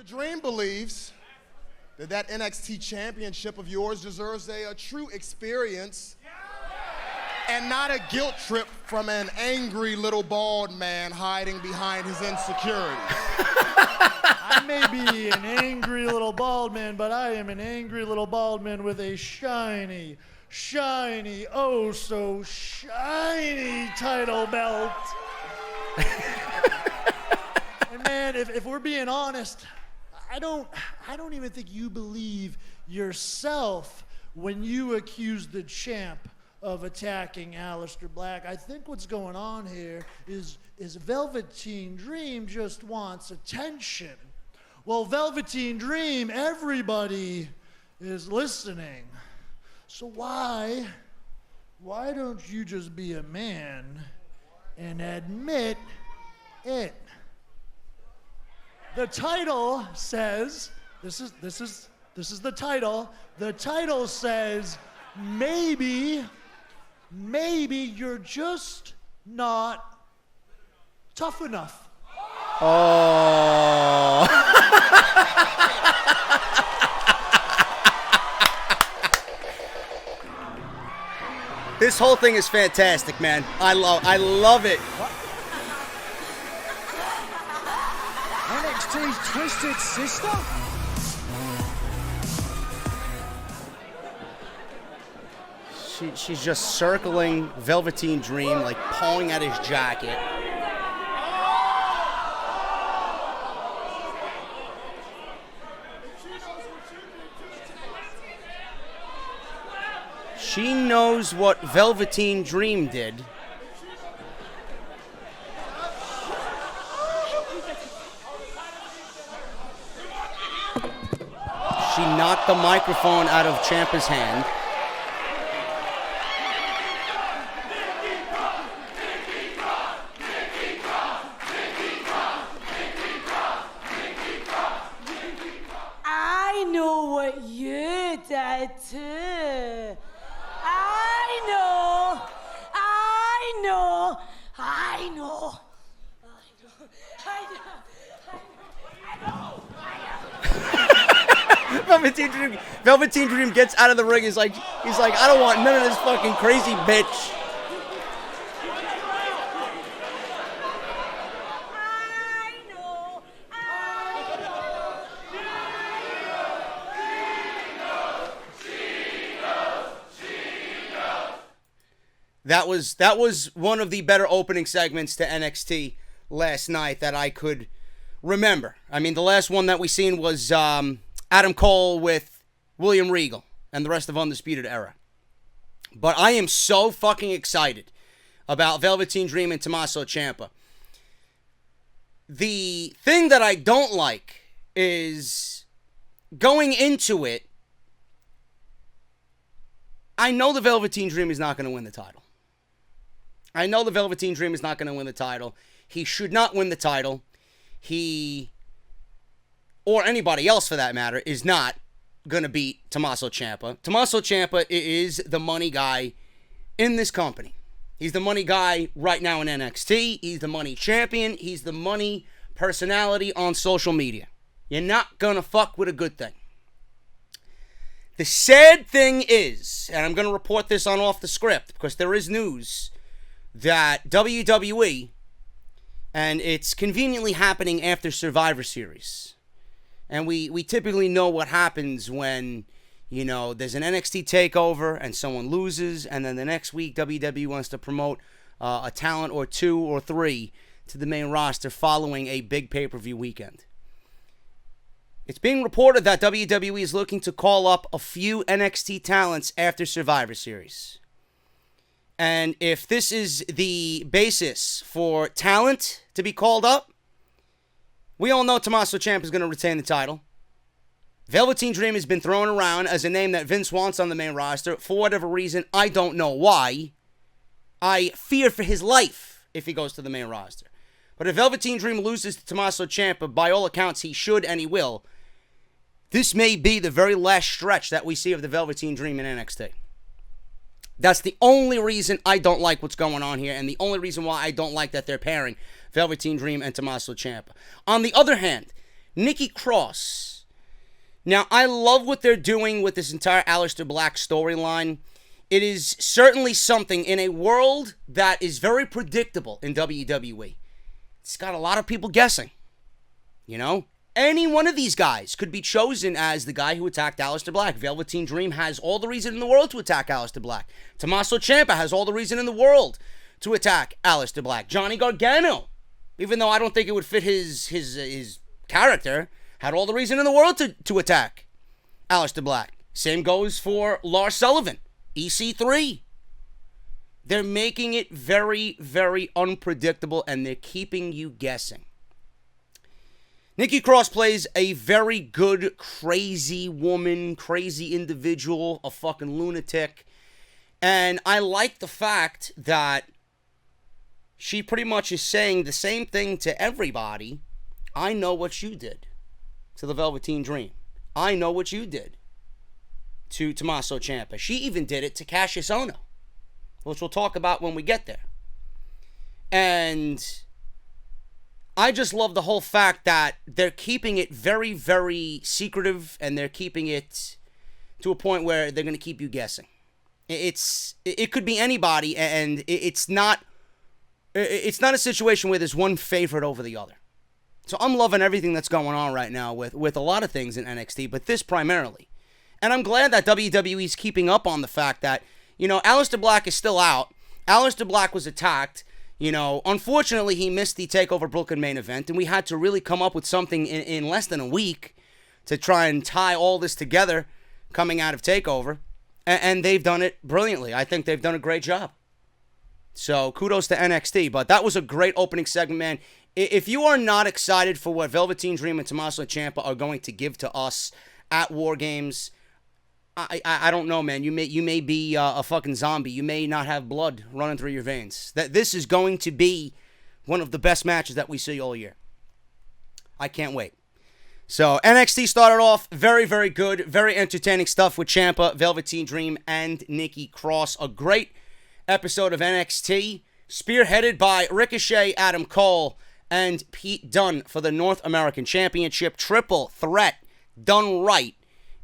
The Dream believes that NXT championship of yours deserves a true experience and not a guilt trip from an angry little bald man hiding behind his insecurities. I may be an angry little bald man, but I am an angry little bald man with a shiny, oh so shiny title belt. And man, if we're being honest, I don't even think you believe yourself when you accuse the champ of attacking Aleister Black. I think what's going on here is Velveteen Dream just wants attention. Well, Velveteen Dream, everybody is listening. So why don't you just be a man and admit it? The title says, this is the title. The title says, maybe you're just not tough enough. Oh. This whole thing is fantastic, man. I love it. NXT's Twisted Sister? She's just circling Velveteen Dream, like pulling at his jacket. She knows what Velveteen Dream did. She knocked the microphone out of Ciampa's hand. I know what you did too. I know. Velveteen Dream gets out of the ring. He's like, I don't want none of this fucking crazy bitch. That was one of the better opening segments to NXT last night that I could remember. I mean, the last one that we seen was Adam Cole with William Regal and the rest of Undisputed Era. But I am so fucking excited about Velveteen Dream and Tommaso Ciampa. The thing that I don't like is going into it, I know the Velveteen Dream is not going to win the title. I know the Velveteen Dream is not going to win the title. He should not win the title. He, or anybody else for that matter, is not going to beat Tommaso Ciampa. Tommaso Ciampa is the money guy in this company. He's the money guy right now in NXT. He's the money champion. He's the money personality on social media. You're not going to fuck with a good thing. The sad thing is, and I'm going to report this on Off the Script because there is news, that WWE, and it's conveniently happening after Survivor Series, and we typically know what happens when, you know, there's an NXT takeover and someone loses, and then the next week WWE wants to promote a talent or two or three to the main roster following a big pay-per-view weekend. It's being reported that WWE is looking to call up a few NXT talents after Survivor Series. And if this is the basis for talent to be called up, we all know Tommaso Ciampa is going to retain the title. Velveteen Dream has been thrown around as a name that Vince wants on the main roster. For whatever reason, I don't know why. I fear for his life if he goes to the main roster. But if Velveteen Dream loses to Tommaso Ciampa, by all accounts he should and he will, this may be the very last stretch that we see of the Velveteen Dream in NXT. That's the only reason I don't like what's going on here, and the only reason why I don't like that they're pairing Velveteen Dream and Tommaso Ciampa. On the other hand, Nikki Cross. Now, I love what they're doing with this entire Aleister Black storyline. It is certainly something in a world that is very predictable in WWE. It's got a lot of people guessing. You know? Any one of these guys could be chosen as the guy who attacked Aleister Black. Velveteen Dream has all the reason in the world to attack Aleister Black. Tommaso Ciampa has all the reason in the world to attack Aleister Black. Johnny Gargano, even though I don't think it would fit his character, had all the reason in the world to attack Aleister Black. Same goes for Lars Sullivan, EC3. They're making it very, very unpredictable, and they're keeping you guessing. Nikki Cross plays a very good, crazy woman, crazy individual, a fucking lunatic. And I like the fact that she pretty much is saying the same thing to everybody. I know what you did to the Velveteen Dream. I know what you did to Tommaso Ciampa. She even did it to Cassius Ohno, which we'll talk about when we get there. And I just love the whole fact that they're keeping it very, very secretive, and they're keeping it to a point where they're going to keep you guessing. It could be anybody, and it's not a situation where there's one favorite over the other. So I'm loving everything that's going on right now with a lot of things in NXT, but this primarily. And I'm glad that WWE is keeping up on the fact that, you know, Aleister Black is still out. Aleister Black was attacked. You know, unfortunately, he missed the TakeOver Brooklyn main event, and we had to really come up with something in less than a week to try and tie all this together coming out of TakeOver, and they've done it brilliantly. I think they've done a great job. So, kudos to NXT, but that was a great opening segment, man. If you are not excited for what Velveteen Dream and Tommaso Ciampa are going to give to us at War Games, I don't know, man. You may be a fucking zombie. You may not have blood running through your veins. This is going to be one of the best matches that we see all year. I can't wait. So NXT started off very, very good, very entertaining stuff with Ciampa, Velveteen Dream, and Nikki Cross. A great episode of NXT, spearheaded by Ricochet, Adam Cole, and Pete Dunne for the North American Championship. Triple threat done right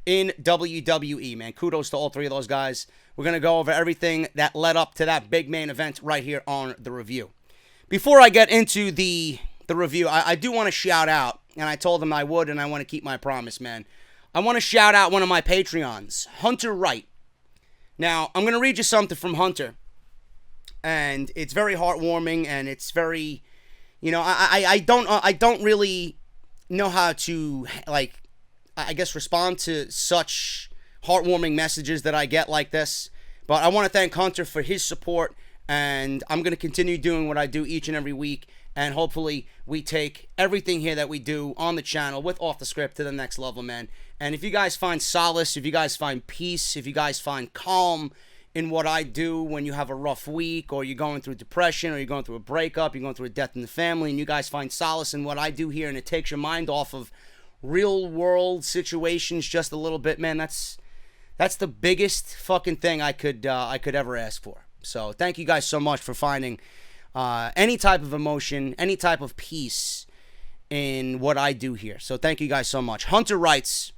in WWE, man. Kudos to all three of those guys. We're going to go over everything that led up to that big main event right here on the review. Before I get into the review, I do want to shout out, and I told them I would, and I want to keep my promise, man. I want to shout out one of my Patreons, Hunter Wright. Now, I'm going to read you something from Hunter, and it's very heartwarming, and it's very, you know, I don't really know how to, like, I guess, respond to such heartwarming messages that I get like this. But I want to thank Hunter for his support, and I'm going to continue doing what I do each and every week, and hopefully we take everything here that we do on the channel with Off the Script to the next level, man. And if you guys find solace, if you guys find peace, if you guys find calm in what I do when you have a rough week, or you're going through depression, or you're going through a breakup, you're going through a death in the family, and you guys find solace in what I do here, and it takes your mind off of real world situations just a little bit, man, that's the biggest fucking thing I could ever ask for. So thank you guys so much for finding any type of emotion, any type of peace in what I do here. So thank you guys so much. Hunter writes,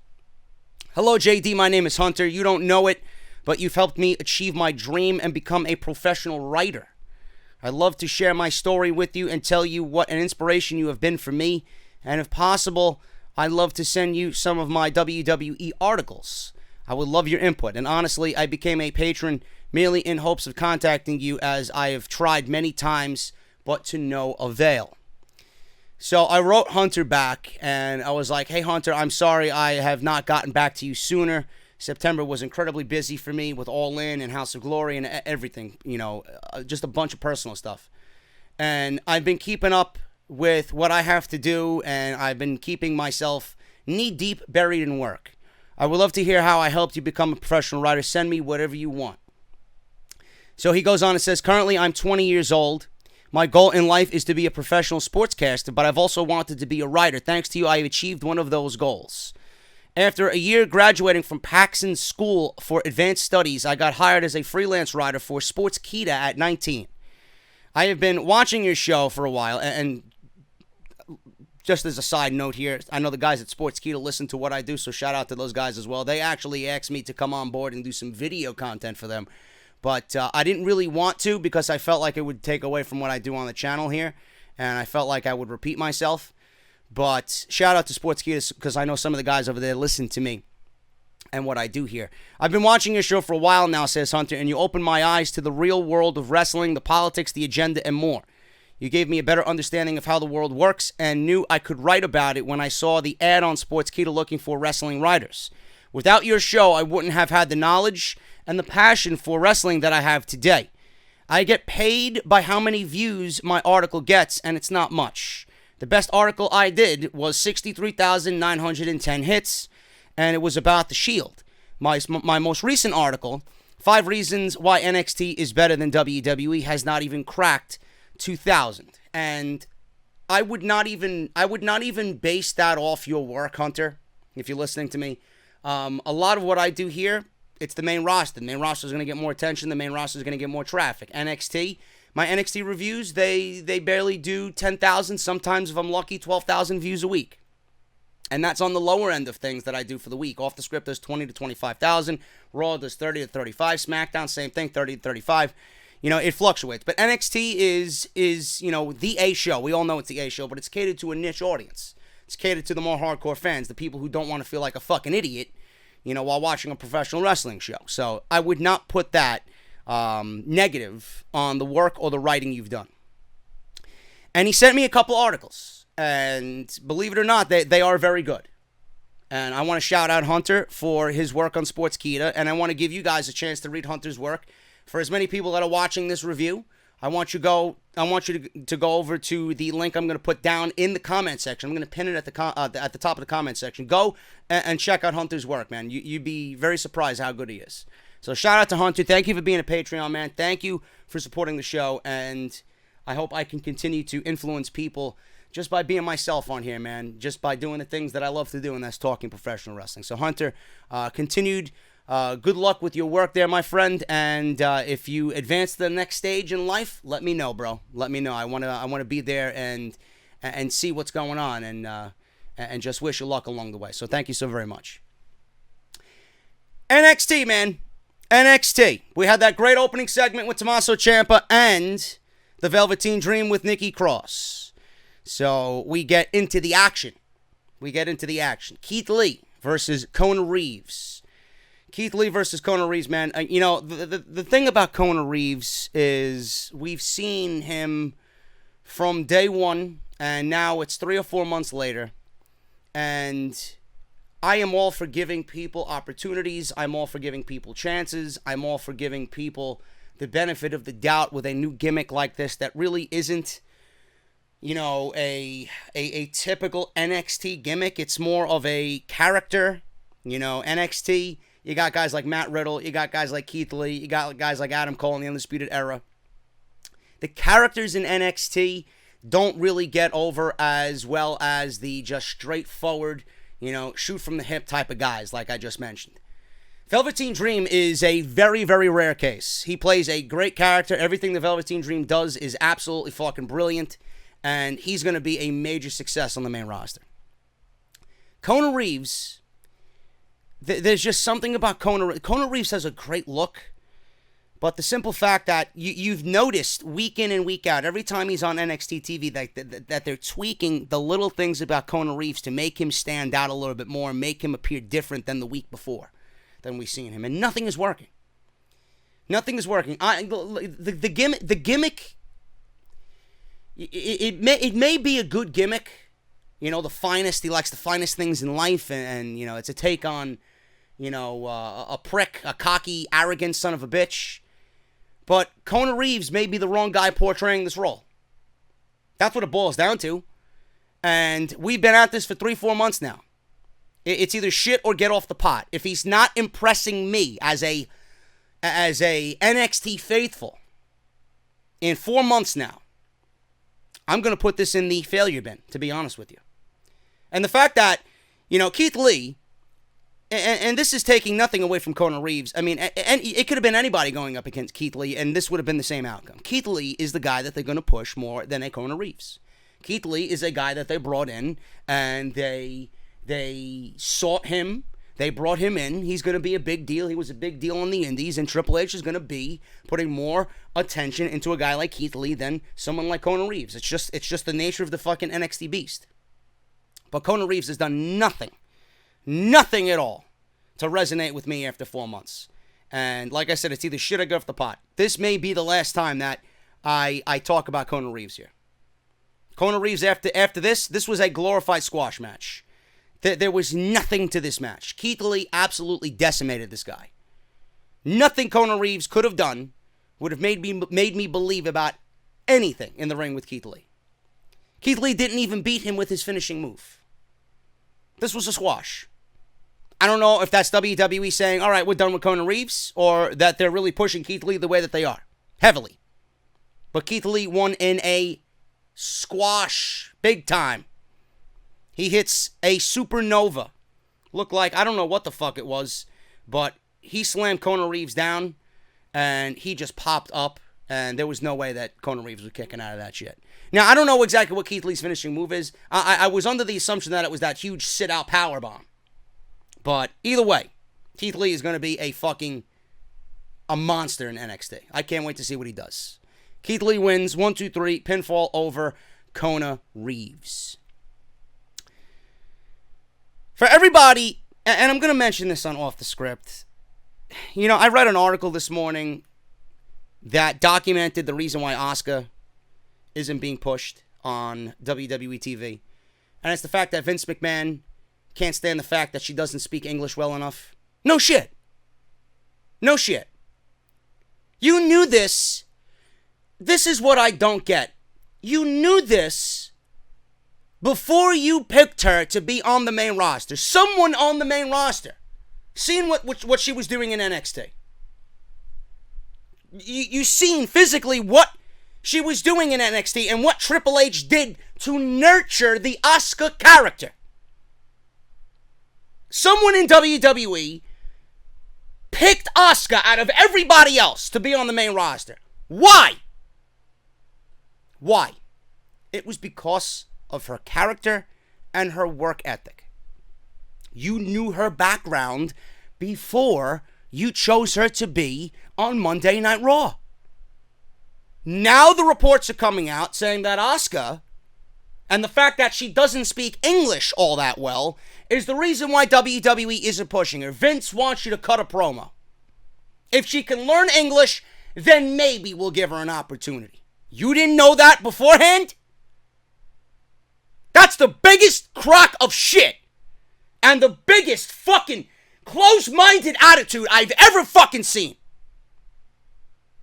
"Hello JD, my name is Hunter. You don't know it, but you've helped me achieve my dream and become a professional writer. I'd love to share my story with you and tell you what an inspiration you have been for me, and if possible, I'd love to send you some of my WWE articles. I would love your input. And honestly, I became a patron merely in hopes of contacting you, as I have tried many times, but to no avail." So I wrote Hunter back, and I was like, "Hey Hunter, I'm sorry I have not gotten back to you sooner. September was incredibly busy for me with All In and House of Glory and everything, you know, just a bunch of personal stuff. And I've been keeping up with what I have to do, and I've been keeping myself knee-deep buried in work. I would love to hear how I helped you become a professional writer. Send me whatever you want." So he goes on and says, "Currently, I'm 20 years old. My goal in life is to be a professional sportscaster, but I've also wanted to be a writer. Thanks to you, I have achieved one of those goals. After a year graduating from Paxson School for Advanced Studies, I got hired as a freelance writer for Sportskeeda at 19. I have been watching your show for a while, and just as a side note here, I know the guys at Sportskeeda listen to what I do, so shout out to those guys as well. They actually asked me to come on board and do some video content for them. But I didn't really want to because I felt like it would take away from what I do on the channel here. And I felt like I would repeat myself. But shout out to Sportskeeda because I know some of the guys over there listen to me and what I do here. I've been watching your show for a while now, says Hunter, and you opened my eyes to the real world of wrestling, the politics, the agenda, and more. You gave me a better understanding of how the world works and knew I could write about it when I saw the ad on Sportskeeda looking for wrestling writers. Without your show, I wouldn't have had the knowledge and the passion for wrestling that I have today. I get paid by how many views my article gets, and it's not much. The best article I did was 63,910 hits, and it was about The Shield. My most recent article, 5 Reasons Why NXT is Better Than WWE, has not even cracked 2,000. And I would not even base that off your work, Hunter, if you're listening to me. A lot of what I do here, it's the main roster. The main roster is going to get more attention. The main roster is going to get more traffic. NXT, my NXT reviews, they barely do 10,000, sometimes if I'm lucky, 12,000 views a week. And that's on the lower end of things that I do for the week. Off the script does 20 to 25,000. Raw does 30 to 35. SmackDown, same thing, 30 to 35. You know, it fluctuates. But NXT is you know, the A show. We all know it's the A show, but it's catered to a niche audience. It's catered to the more hardcore fans, the people who don't want to feel like a fucking idiot, you know, while watching a professional wrestling show. So I would not put that negative on the work or the writing you've done. And he sent me a couple articles, and believe it or not, they are very good. And I want to shout out Hunter for his work on Sportskeeda, and I want to give you guys a chance to read Hunter's work. For as many people that are watching this review, I want you to go over to the link I'm going to put down in the comment section. I'm going to pin it at the top of the comment section. Go and check out Hunter's work, man. You'd be very surprised how good he is. So shout out to Hunter. Thank you for being a Patreon, man. Thank you for supporting the show, and I hope I can continue to influence people just by being myself on here, man. Just by doing the things that I love to do, and that's talking professional wrestling. So Hunter, continued good luck with your work there, my friend. And if you advance to the next stage in life, let me know, bro. Let me know. I wanna be there and see what's going on, and just wish you luck along the way. So thank you so very much. NXT, man. NXT. We had that great opening segment with Tommaso Ciampa and the Velveteen Dream with Nikki Cross. So we get into the action. Keith Lee versus Kona Reeves. Keith Lee versus Kona Reeves, man. You know, the thing about Kona Reeves is we've seen him from day one, and now it's 3 or 4 months later. And I am all for giving people opportunities. I'm all for giving people chances. I'm all for giving people the benefit of the doubt with a new gimmick like this that really isn't, you know, a typical NXT gimmick. It's more of a character. You know, NXT, you got guys like Matt Riddle. You got guys like Keith Lee. You got guys like Adam Cole in the Undisputed Era. The characters in NXT don't really get over as well as the just straightforward, you know, shoot from the hip type of guys like I just mentioned. Velveteen Dream is a very, very rare case. He plays a great character. Everything the Velveteen Dream does is absolutely fucking brilliant, and he's going to be a major success on the main roster. Kona Reeves, there's just something about Kona Reeves has a great look, but the simple fact that you've noticed week in and week out, every time he's on NXT TV, that they're tweaking the little things about Kona Reeves to make him stand out a little bit more and make him appear different than the week before, than we've seen him. And nothing is working. Nothing is working. The gimmick, it may be a good gimmick. You know, the finest, he likes the finest things in life, and you know, it's a take on, you know, a prick, a cocky, arrogant son of a bitch. But Kona Reeves may be the wrong guy portraying this role. That's what it boils down to. And we've been at this for 3-4 months now. It's either shit or get off the pot. If he's not impressing me as a NXT faithful in 4 months now, I'm going to put this in the failure bin, to be honest with you. And the fact that, you know, Keith Lee, and this is taking nothing away from Kona Reeves. I mean, and it could have been anybody going up against Keith Lee, and this would have been the same outcome. Keith Lee is the guy that they're going to push more than a Kona Reeves. Keith Lee is a guy that they brought in, and they sought him. They brought him in. He's going to be a big deal. He was a big deal on the indies, and Triple H is going to be putting more attention into a guy like Keith Lee than someone like Kona Reeves. It's just the nature of the fucking NXT beast. But Kona Reeves has done nothing at all to resonate with me after 4 months. And like I said, it's either shit or get off the pot. This may be the last time that I talk about Kona Reeves here. Kona Reeves, after this was a glorified squash match. There was nothing to this match. Keith Lee absolutely decimated this guy. Nothing Kona Reeves could have done would have made me believe about anything in the ring with Keith Lee. Keith Lee didn't even beat him with his finishing move. This was a squash. I don't know if that's WWE saying, all right, we're done with Kona Reeves, or that they're really pushing Keith Lee the way that they are. Heavily. But Keith Lee won in a squash. Big time. He hits a supernova. Looked like, I don't know what the fuck it was, but he slammed Kona Reeves down, and he just popped up, and there was no way that Kona Reeves was kicking out of that shit. Now, I don't know exactly what Keith Lee's finishing move is. I was under the assumption that it was that huge sit-out powerbomb. But either way, Keith Lee is going to be a monster in NXT. I can't wait to see what he does. Keith Lee wins 1, 2, 3, pinfall over Kona Reeves. For everybody, and I'm going to mention this on Off the Script, you know, I read an article this morning that documented the reason why Asuka isn't being pushed on WWE TV. And it's the fact that Vince McMahon can't stand the fact that she doesn't speak English well enough. No shit. No shit. You knew this. This is what I don't get. You knew this before you picked her to be on the main roster. Someone on the main roster. Seeing what she was doing in NXT. You seen physically what she was doing in NXT and what Triple H did to nurture the Asuka character. Someone in WWE picked Asuka out of everybody else to be on the main roster. Why? Why? It was because of her character and her work ethic. You knew her background before you chose her to be on Monday Night Raw. Now the reports are coming out saying that Asuka, and the fact that she doesn't speak English all that well, is the reason why WWE isn't pushing her. Vince wants you to cut a promo. If she can learn English, then maybe we'll give her an opportunity. You didn't know that beforehand? That's the biggest crock of shit. And the biggest fucking close-minded attitude I've ever fucking seen.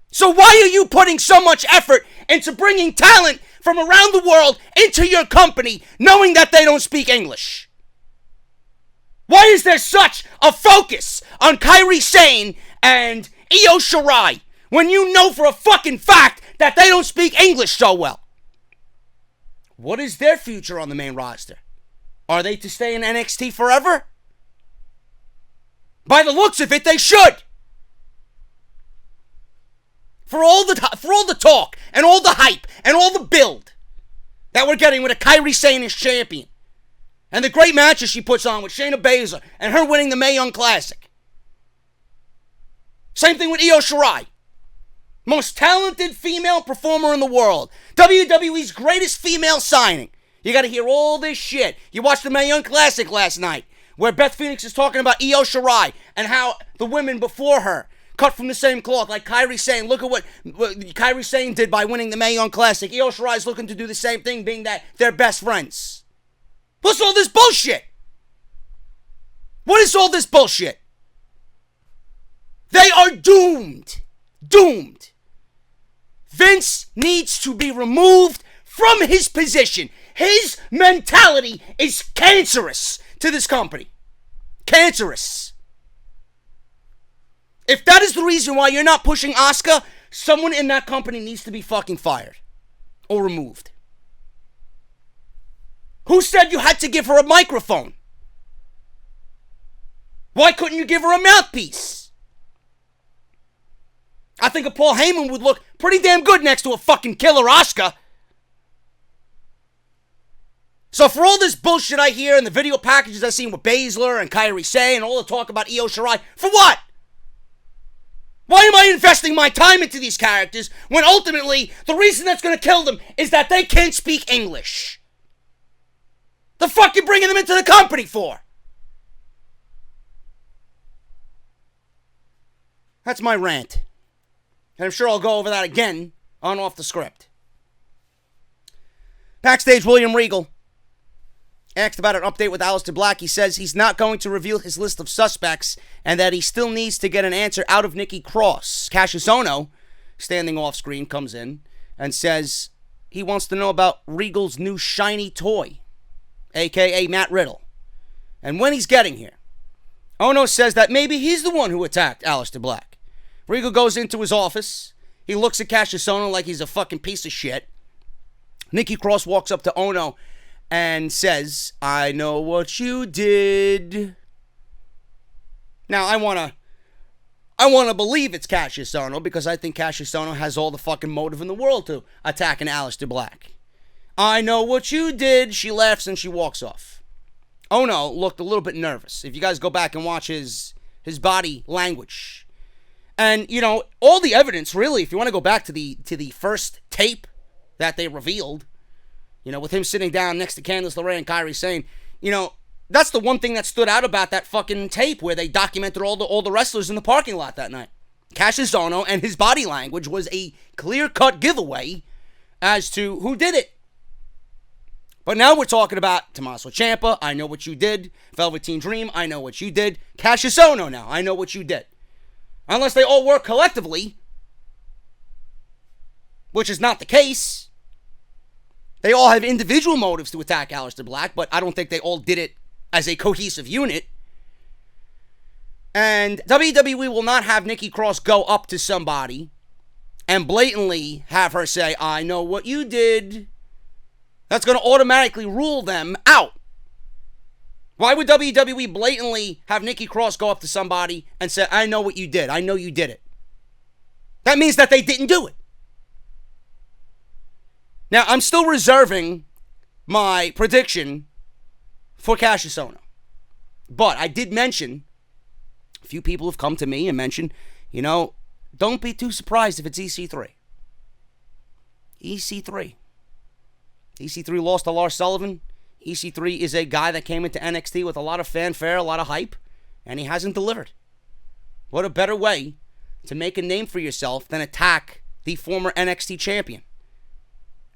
So why are you putting so much effort into bringing talent from around the world into your company knowing that they don't speak English? Why is there such a focus on Kairi Sane and Io Shirai when you know for a fucking fact that they don't speak English so well? What is their future on the main roster? Are they to stay in NXT forever? By the looks of it, they should. For all the talk and all the hype and all the build that we're getting with a Kairi Sane as champion, and the great matches she puts on with Shayna Baszler and her winning the Mae Young Classic. Same thing with Io Shirai. Most talented female performer in the world. WWE's greatest female signing. You got to hear all this shit. You watched the Mae Young Classic last night, where Beth Phoenix is talking about Io Shirai and how the women before her cut from the same cloth, like Kairi Sane. Look at what Kairi Sane did by winning the Mae Young Classic. Io Shirai's looking to do the same thing, being that they're best friends. What's all this bullshit? What is all this bullshit? They are doomed. Doomed. Vince needs to be removed from his position. His mentality is cancerous to this company. Cancerous. If that is the reason why you're not pushing Asuka, someone in that company needs to be fucking fired. Or removed. Who said you had to give her a microphone? Why couldn't you give her a mouthpiece? I think a Paul Heyman would look pretty damn good next to a fucking killer Asuka. So for all this bullshit I hear and the video packages I've seen with Baszler and Kairi Sane and all the talk about Io Shirai, for what? Why am I investing my time into these characters when ultimately the reason that's going to kill them is that they can't speak English? The fuck you bringing them into the company for? That's my rant. And I'm sure I'll go over that again on Off the Script. Backstage, William Regal asked about an update with Aleister Black. He says he's not going to reveal his list of suspects and that he still needs to get an answer out of Nikki Cross. Cassius Ohno, standing off screen, comes in and says he wants to know about Regal's new shiny toy, a.k.a. Matt Riddle, and when he's getting here. Ohno says that maybe he's the one who attacked Aleister Black. Regal goes into his office. He looks at Cassius Ohno like he's a fucking piece of shit. Nikki Cross walks up to Ohno and says, I know what you did. Now, I want to believe it's Cassius Ohno because I think Cassius Ohno has all the fucking motive in the world to attack an Aleister Black. I know what you did. She laughs and she walks off. Ohno looked a little bit nervous. If you guys go back and watch his body language. And, you know, all the evidence, really, if you want to go back to the first tape that they revealed, you know, with him sitting down next to Candice LeRae and Kairi Sane, you know, that's the one thing that stood out about that fucking tape where they documented all the wrestlers in the parking lot that night. Cassius Ohno and his body language was a clear-cut giveaway as to who did it. But now we're talking about Tommaso Ciampa, I know what you did. Velveteen Dream, I know what you did. Cassius Ohno now, I know what you did. Unless they all work collectively, which is not the case. They all have individual motives to attack Aleister Black, but I don't think they all did it as a cohesive unit. And WWE will not have Nikki Cross go up to somebody and blatantly have her say, I know what you did. That's going to automatically rule them out. Why would WWE blatantly have Nikki Cross go up to somebody and say, I know what you did. I know you did it. That means that they didn't do it. Now, I'm still reserving my prediction for Cassius Ohno. But I did mention, a few people have come to me and mentioned, you know, don't be too surprised if it's EC3. EC3. EC3 lost to Lars Sullivan. EC3 is a guy that came into NXT with a lot of fanfare, a lot of hype, and he hasn't delivered. What a better way to make a name for yourself than attack the former NXT champion.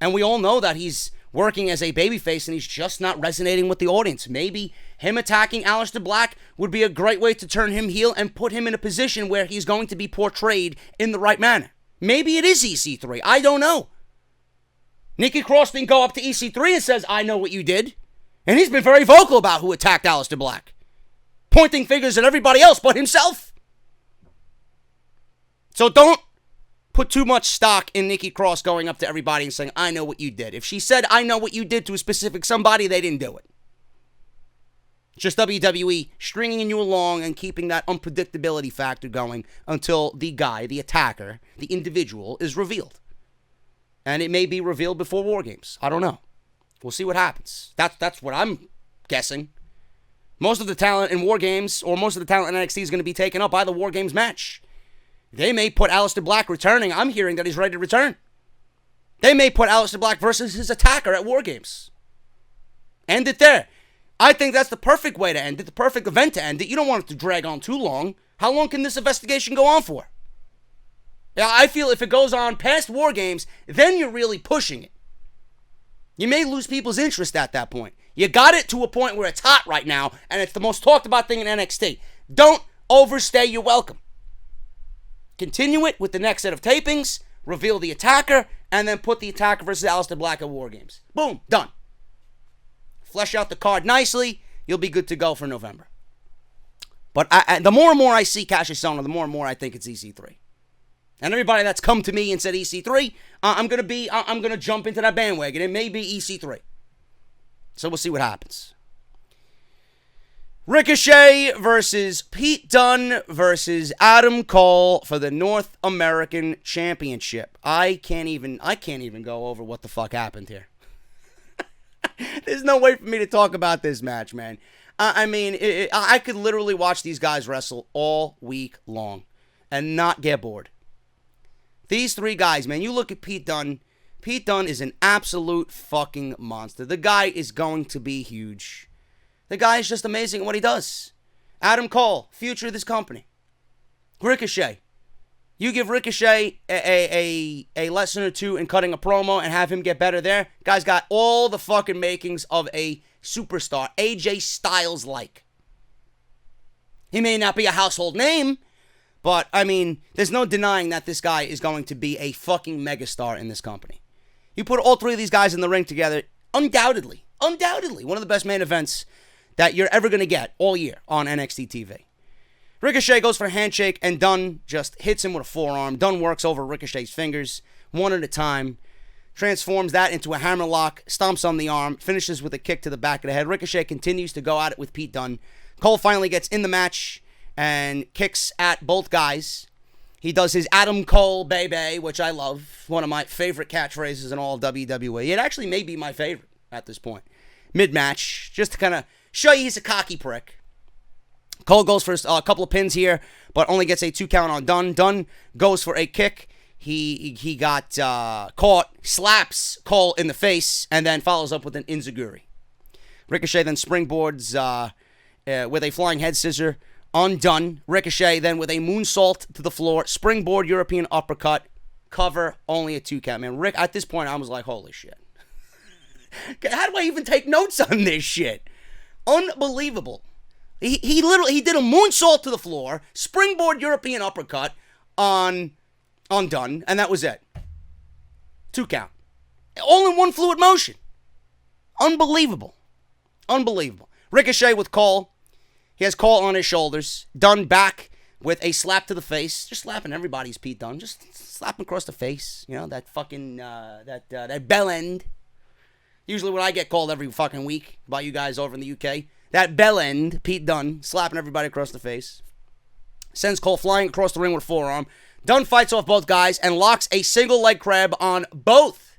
And we all know that he's working as a babyface and he's just not resonating with the audience. Maybe him attacking Aleister Black would be a great way to turn him heel and put him in a position where he's going to be portrayed in the right manner. Maybe it is EC3. I don't know. Nikki Cross didn't go up to EC3 and says, I know what you did. And he's been very vocal about who attacked Aleister Black. Pointing fingers at everybody else but himself. So don't put too much stock in Nikki Cross going up to everybody and saying, I know what you did. If she said, I know what you did to a specific somebody, they didn't do it. It's just WWE stringing you along and keeping that unpredictability factor going until the guy, the attacker, the individual is revealed. And it may be revealed before War Games. I don't know. We'll see what happens. That's what I'm guessing. Most of the talent in War Games, or most of the talent in NXT is going to be taken up by the War Games match. They may put Aleister Black returning. I'm hearing that he's ready to return. They may put Aleister Black versus his attacker at War Games. End it there. I think that's the perfect way to end it, the perfect event to end it. You don't want it to drag on too long. How long can this investigation go on for? Yeah, I feel if it goes on past War Games, then you're really pushing it. You may lose people's interest at that point. You got it to a point where it's hot right now, and it's the most talked about thing in NXT. Don't overstay your welcome. Continue it with the next set of tapings, reveal the attacker, and then put the attacker versus Aleister Black at War Games. Boom, done. Flesh out the card nicely, you'll be good to go for November. But the more and more I see Cassius Ohno, the more and more I think it's EC3. And everybody that's come to me and said EC3, I'm gonna jump into that bandwagon. It may be EC3. So we'll see what happens. Ricochet versus Pete Dunne versus Adam Cole for the North American Championship. I can't even go over what the fuck happened here. There's no way for me to talk about this match, man. I mean, I could literally watch these guys wrestle all week long and not get bored. These three guys, man, you look at Pete Dunne. Pete Dunne is an absolute fucking monster. The guy is going to be huge. The guy is just amazing at what he does. Adam Cole, future of this company. Ricochet. You give Ricochet a lesson or two in cutting a promo and have him get better there. Guy's got all the fucking makings of a superstar. AJ Styles-like. He may not be a household name, but, I mean, there's no denying that this guy is going to be a fucking megastar in this company. You put all three of these guys in the ring together, undoubtedly, one of the best main events that you're ever going to get all year on NXT TV. Ricochet goes for a handshake, and Dunne just hits him with a forearm. Dunne works over Ricochet's fingers, one at a time, transforms that into a hammerlock, stomps on the arm, finishes with a kick to the back of the head. Ricochet continues to go at it with Pete Dunne. Cole finally gets in the match and kicks at both guys. He does his Adam Cole baby, which I love. One of my favorite catchphrases in all of WWE. It actually may be my favorite at this point. Mid-match, just to kind of show you he's a cocky prick. Cole goes for a couple of pins here, but only gets a 2 count on Dunne. Dunne goes for a kick. He got caught, slaps Cole in the face, and then follows up with an enziguri. Ricochet then springboards with a flying head scissor on Dunne. Ricochet then with a moonsault to the floor, springboard European uppercut, cover, only a 2 count. Man, Rick, at this point, I was like, holy shit. How do I even take notes on this shit? Unbelievable. He literally did a moonsault to the floor, springboard European uppercut on Dunne, and that was it. 2 count. All in one fluid motion. Unbelievable. Ricochet with Cole. He has Cole on his shoulders. Dunne back with a slap to the face. Just slapping everybody's Pete Dunne. Just slap him across the face. You know, that fucking, that bell end. Usually what I get called every fucking week by you guys over in the UK. That bell end, Pete Dunne, slapping everybody across the face. Sends Cole flying across the ring with a forearm. Dunne fights off both guys and locks a single leg crab on both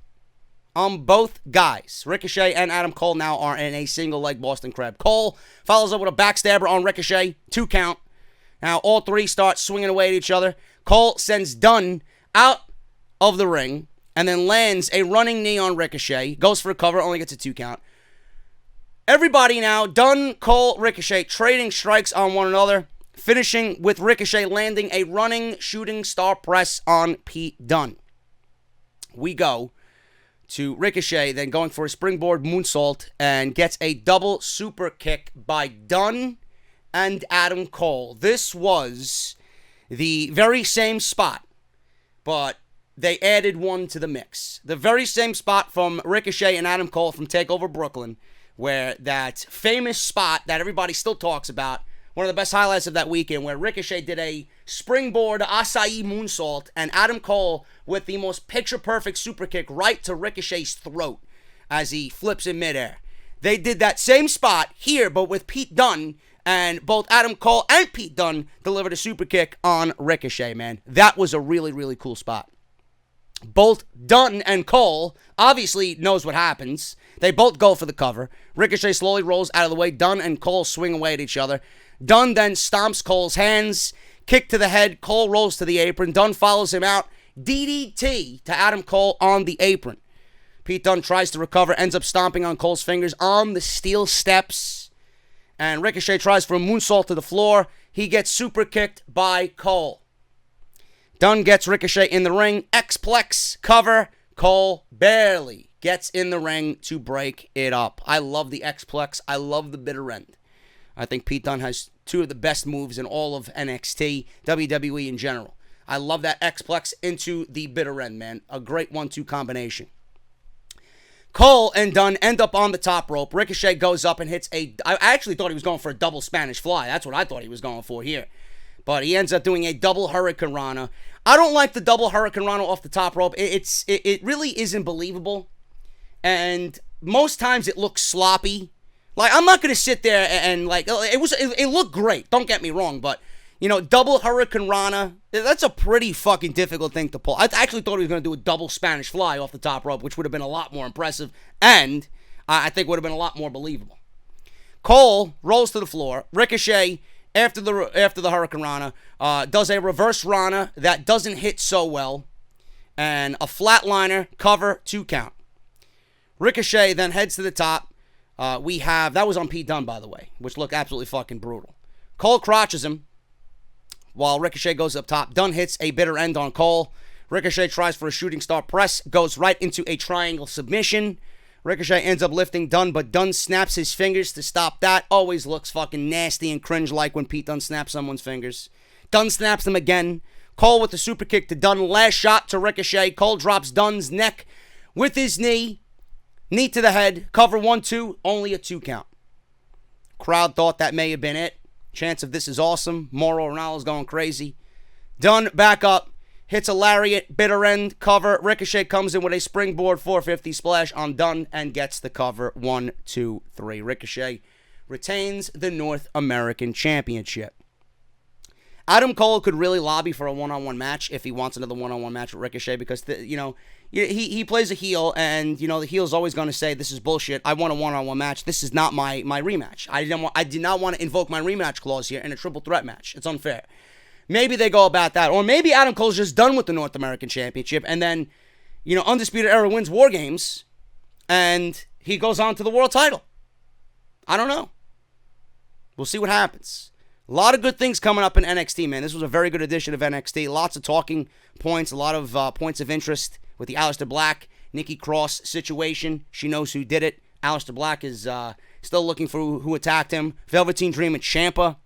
guys. Ricochet and Adam Cole now are in a single leg Boston Crab. Cole follows up with a backstabber on Ricochet. 2 count. Now all three start swinging away at each other. Cole sends Dunne out of the ring and then lands a running knee on Ricochet. Goes for a cover, only gets a 2 count. Everybody now, Dunne, Cole, Ricochet, trading strikes on one another, finishing with Ricochet landing a running shooting star press on Pete Dunne. We go to Ricochet, then going for a springboard moonsault, and gets a double super kick by Dunne and Adam Cole. This was the very same spot, but they added one to the mix. The very same spot from Ricochet and Adam Cole from TakeOver Brooklyn, where that famous spot that everybody still talks about, one of the best highlights of that weekend, where Ricochet did a springboard acai moonsault and Adam Cole with the most picture-perfect super kick right to Ricochet's throat as he flips in midair. They did that same spot here, but with Pete Dunne, and both Adam Cole and Pete Dunne delivered a super kick on Ricochet, man. That was a really, really cool spot. Both Dunne and Cole obviously knows what happens. They both go for the cover. Ricochet slowly rolls out of the way. Dunne and Cole swing away at each other. Dunne then stomps Cole's hands. Kick to the head. Cole rolls to the apron. Dunne follows him out. DDT to Adam Cole on the apron. Pete Dunne tries to recover. Ends up stomping on Cole's fingers on the steel steps. And Ricochet tries for a moonsault to the floor. He gets super kicked by Cole. Dunne gets Ricochet in the ring. X-Plex cover. Cole barely gets in the ring to break it up. I love the X-Plex. I love the bitter end. I think Pete Dunne has 2 of the best moves in all of NXT, WWE in general. I love that X-Plex into the bitter end, man. A great 1-2 combination. Cole and Dunne end up on the top rope. Ricochet goes up and hits I actually thought he was going for a double Spanish fly. That's what I thought he was going for here. But he ends up doing a double Hurricane Rana. I don't like the double Hurricane Rana off the top rope. It really isn't believable. And most times it looks sloppy. Like, I'm not going to sit there and like, it looked great. Don't get me wrong. But, you know, double Hurricane Rana, that's a pretty fucking difficult thing to pull. I actually thought he was going to do a double Spanish fly off the top rope, which would have been a lot more impressive. And I think would have been a lot more believable. Cole rolls to the floor. Ricochet, after the Hurricane Rana, does a reverse Rana that doesn't hit so well, and a flatliner, cover, 2 count. Ricochet then heads to the top. That was on Pete Dunne, by the way, which looked absolutely fucking brutal. Cole crotches him while Ricochet goes up top. Dunne hits a bitter end on Cole. Ricochet tries for a shooting star press, goes right into a triangle submission. Ricochet ends up lifting Dunne, but Dunne snaps his fingers to stop that. Always looks fucking nasty and cringe-like when Pete Dunne snaps someone's fingers. Dunne snaps them again. Cole with the super kick to Dunne. Last shot to Ricochet. Cole drops Dunne's neck with his knee. Knee to the head. Cover 1-2. Only a 2 count. Crowd thought that may have been it. Chance of this is awesome. Mauro Ranallo's going crazy. Dunne back up. Hits a lariat, bitter end, cover. Ricochet comes in with a springboard 450 splash on Dunne and gets the cover. 1, 2, 3. Ricochet retains the North American Championship. Adam Cole could really lobby for a one-on-one match if he wants another one-on-one match with Ricochet because, he plays a heel, and, the heel's always going to say, this is bullshit. I want a one-on-one match. This is not my rematch. I did not want to invoke my rematch clause here in a triple threat match. It's unfair. Maybe they go about that. Or maybe Adam Cole's just done with the North American Championship and then, Undisputed Era wins War Games and he goes on to the world title. I don't know. We'll see what happens. A lot of good things coming up in NXT, man. This was a very good edition of NXT. Lots of talking points, a lot of points of interest with the Aleister Black, Nikki Cross situation. She knows who did it. Aleister Black is still looking for who attacked him. Velveteen Dream and Ciampa.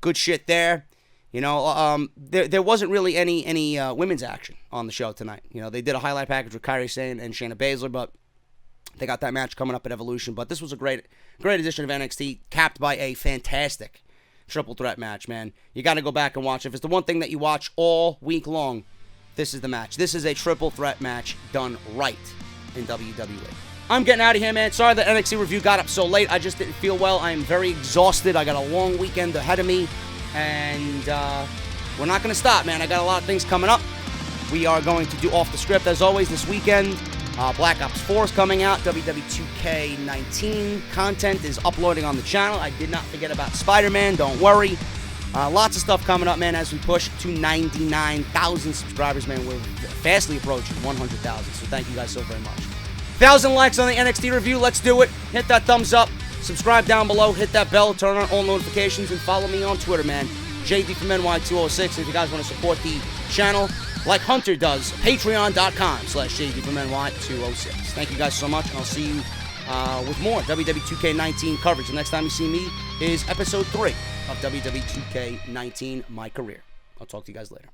Good shit there. There wasn't really any women's action on the show tonight. They did a highlight package with Kairi Sane and Shayna Baszler, but they got that match coming up at Evolution. But this was a great edition of NXT, capped by a fantastic triple threat match, man. You got to go back and watch. If it's the one thing that you watch all week long, this is the match. This is a triple threat match done right in WWE. I'm getting out of here, man. Sorry the NXT review got up so late. I just didn't feel well. I am very exhausted. I got a long weekend ahead of me. And we're not going to stop, man. I got a lot of things coming up. We are going to do Off the Script, as always, this weekend. Black Ops 4 is coming out. WWE 2K19 content is uploading on the channel. I did not forget about Spider-Man. Don't worry. Lots of stuff coming up, man, as we push to 99,000 subscribers, man. We're fastly approaching 100,000, so thank you guys so very much. 1,000 likes on the NXT review. Let's do it. Hit that thumbs up. Subscribe down below, hit that bell, turn on all notifications, and follow me on Twitter, man. JD from NY206. If you guys want to support the channel like Hunter does, patreon.com/JD from NY206. Thank you guys so much, and I'll see you with more WWE 2K19 coverage. The next time you see me is episode 3 of WWE 2K19, My Career. I'll talk to you guys later.